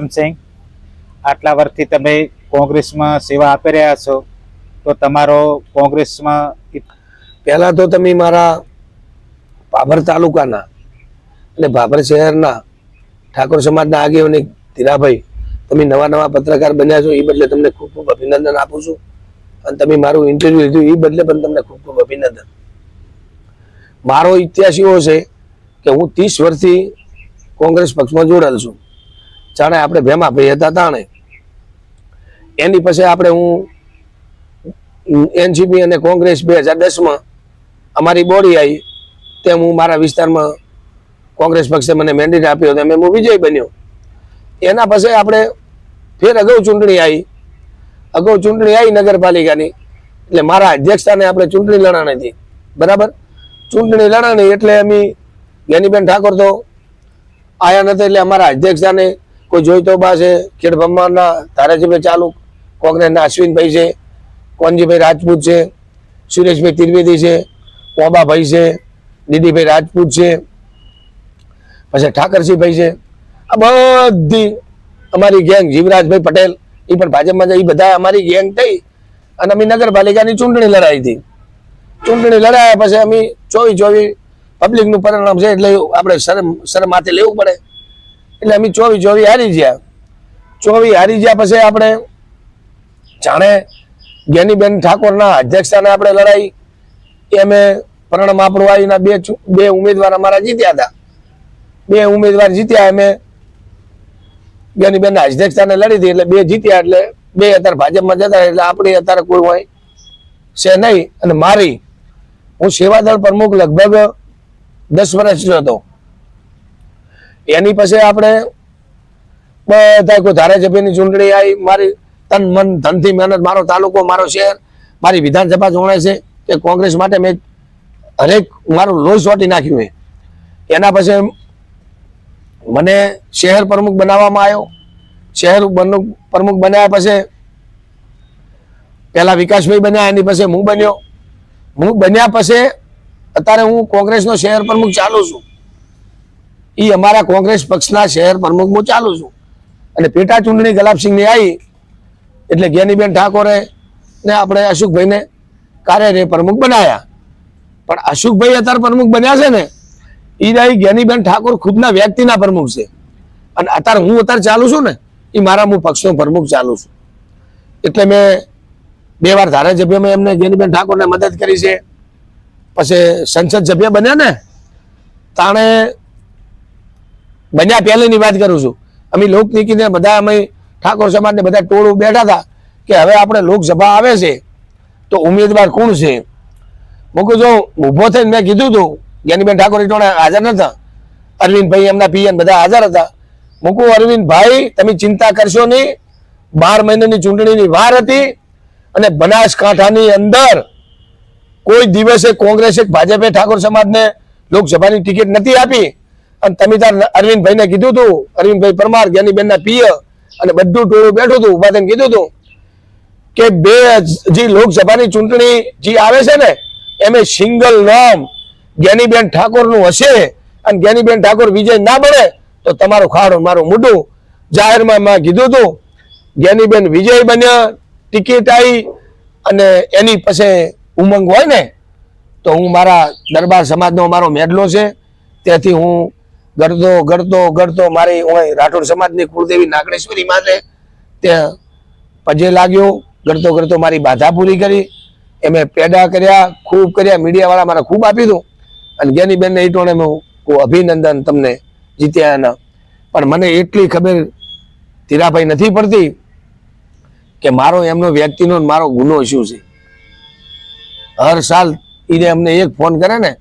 સિંહ, આટલા વર્ષથી તમે કોંગ્રેસમાં સેવા આપી રહ્યા છો, તો તમારો કોંગ્રેસમાં પહેલા તો તમે મારા ભાભર તાલુકાના અને ભાભર શહેરના ઠાકોર સમાજના આગેવાની ધીરાભાઈ, તમે નવા પત્રકાર બન્યા છો, એ બદલે તમને ખૂબ ખૂબ અભિનંદન આપું છું. અને તમે મારું ઇન્ટરવ્યુ લીધું એ બદલે પણ તમને ખૂબ ખૂબ અભિનંદન. મારો ઇતિહાસ એવો છે કે હું 30 વર્ષથી કોંગ્રેસ પક્ષમાં જોડાયેલ છું. જાણે આપણે ભેમા ભાઈ હતા તાણે એની પછી આપણે હું એનસીપી અને કોંગ્રેસ 2010માં અમારી બોડી આવી, તેમ હું મારા વિસ્તારમાં કોંગ્રેસ પક્ષે મને મેન્ડેટ આપ્યો હતો, હું વિજય બન્યો. એના પછી આપણે ફેર અગાઉ ચૂંટણી આવી નગરપાલિકાની, એટલે મારા અધ્યક્ષતાને આપણે ચૂંટણી લડાણી હતી. બરાબર, ચૂંટણી લડાણી એટલે અમે જ્ઞાનીબેન ઠાકોર તો આયા નથી, એટલે અમારા અધ્યક્ષતાને કોઈ જોઈતો બા છે, ખેડબ્રહ્માના ધારાસભ્ય ચાલુ કોંગ્રેસના અશ્વિનભાઈ છે, કોનજીભાઈ રાજપૂત છે, સુરેશભાઈ ત્રિવેદી છે, ઓબાભાઈ છે, દીદીભાઈ રાજપૂત છે, પછી ઠાકરસિંહભાઈ છે. આ બધી અમારી ગેંગ, જીવરાજભાઈ પટેલ એ પણ ભાજપમાં જાય, એ બધા અમારી ગેંગ થઈ અને અમે નગરપાલિકાની ચૂંટણી લડાઈ હતી. ચૂંટણી લડાયા પછી અમે 24 પબ્લિકનું પરિણામ છે એટલે આપણે શરમ માથે લેવું પડે, એટલે અમે 24 હારી ગયા. 24 હારી ગયા પછી આપણે જાણે જ્ઞાનીબેન ઠાકોરના અધ્યક્ષતાને આપણે લડાઈ, એ અમે પરિણામ આપણું આવીને બે ઉમેદવાર અમારા જીત્યા હતા. 2 ઉમેદવાર જીત્યા, અમે જ્ઞાનીબેનના અધ્યક્ષતાને લડી હતી એટલે 2 જીત્યા, એટલે 2 અત્યારે ભાજપમાં જતા, એટલે આપણી અત્યારે કોઈ હોય છે નહીં. અને હું સેવાદળ પ્રમુખ લગભગ 10 વર્ષ હતો. એની પછી આપણે બધા કોઈ ધારાસભ્યની ચૂંટણી આવી, મારી તન મન ધનથી મહેનત, મારો તાલુકો, મારો શહેર, મારી વિધાનસભા જોણે છે કે કોંગ્રેસ માટે મેં હરેક મારું લોહી સોટી નાખ્યું છે. એના પછી મને શહેર પ્રમુખ બનાવવામાં આવ્યો. શહેર પ્રમુખ બનાવ્યા પછી પહેલા વિકાસભાઈ બન્યા, એની પછી હું બન્યો. હું બન્યા પછી અત્યારે હું કોંગ્રેસનો શહેર પ્રમુખ ચાલુ છું. એ અમારા કોંગ્રેસ પક્ષના શહેર પ્રમુખ હું ચાલુ છું. અને પેટા ચૂંટણી ગલાબસિંહની આવી એટલે જ્ઞાનીબેન ઠાકોરે ને આપણે અશોકભાઈને કાર્યરે પ્રમુખ બનાવ્યા. પણ અશોકભાઈ અત્યારે પ્રમુખ બન્યા છે ને, એ જ્ઞાનીબેન ઠાકોર ખુદના વ્યક્તિના પ્રમુખ છે. અને હું ચાલુ છું ને, એ હું પક્ષનો પ્રમુખ ચાલુ છું. એટલે મેં 2 વાર ધારાસભ્યમાં એમને જ્ઞાનીબેન ઠાકોરને મદદ કરી છે. પછી સંસદ સભ્ય બન્યા ને, તાણે બન્યા પહેલીની વાત કરું છું. અમે લોકનીતિને બધા અમે ઠાકોર સમાજને બધા ટોળું બેઠા હતા કે હવે આપણે લોકસભા આવે છે તો ઉમેદવાર કોણ છે. મૂકું જો ઊભો થઈને મેં કીધું હતું, જ્ઞાનીબેન ઠાકોર હાજર નતા, અરવિંદભાઈ એમના પીએન બધા હાજર હતા. મૂકું અરવિંદભાઈ, તમે ચિંતા કરશો નહીં, 12 મહિનાની ચૂંટણીની વાર હતી અને બનાસકાંઠાની અંદર કોઈ દિવસે કોંગ્રેસે ભાજપે ઠાકોર સમાજને લોકસભાની ટિકિટ નથી આપી. અને તમે તાર અરવિંદભાઈને કીધું હતું, અરવિંદભાઈ પરમાર જ્ઞાનીબેનના પીએ અને બધું ટોળું બેઠું હતું, ઉભા થઈને કીધું હતું કે જે લોકસભાની ચૂંટણી જે આવે છે ને, એમે સિંગલ નામ જ્ઞાનીબેન ઠાકોરનું હશે અને જ્ઞાનીબેન ઠાકોર વિજય ના બને તો તમારું ખાડો મારું મોઢું. જાહેરમાં મેં કીધું હતું, જ્ઞાનીબેન વિજય બન્યા, ટિકિટ આવી અને એની પછી ઉમંગ હોય ને, તો હું મારા દરબાર સમાજનો મારો મેડલો છે, ત્યાંથી હું ગળતો મારી રાઠોડ સમાજની કુળદેવી નાગણેશ્વરી માતે ત્યાં પજે લાગ્યો. ગળતો મારી બાધા પૂરી કરી, એમે પેડા કર્યા, ખૂબ કર્યા, મીડિયાવાળા મારા ખૂબ આપી દઉં. અને જ્ઞાનીબેનને એ ટોણે હું અભિનંદન તમને જીત્યા એના. પણ મને એટલી ખબર ધીરાભાઈ નથી પડતી કે મારો એમનો વ્યક્તિનો મારો ગુનો શું છે. હર સાલ એને અમને એક ફોન કરે ને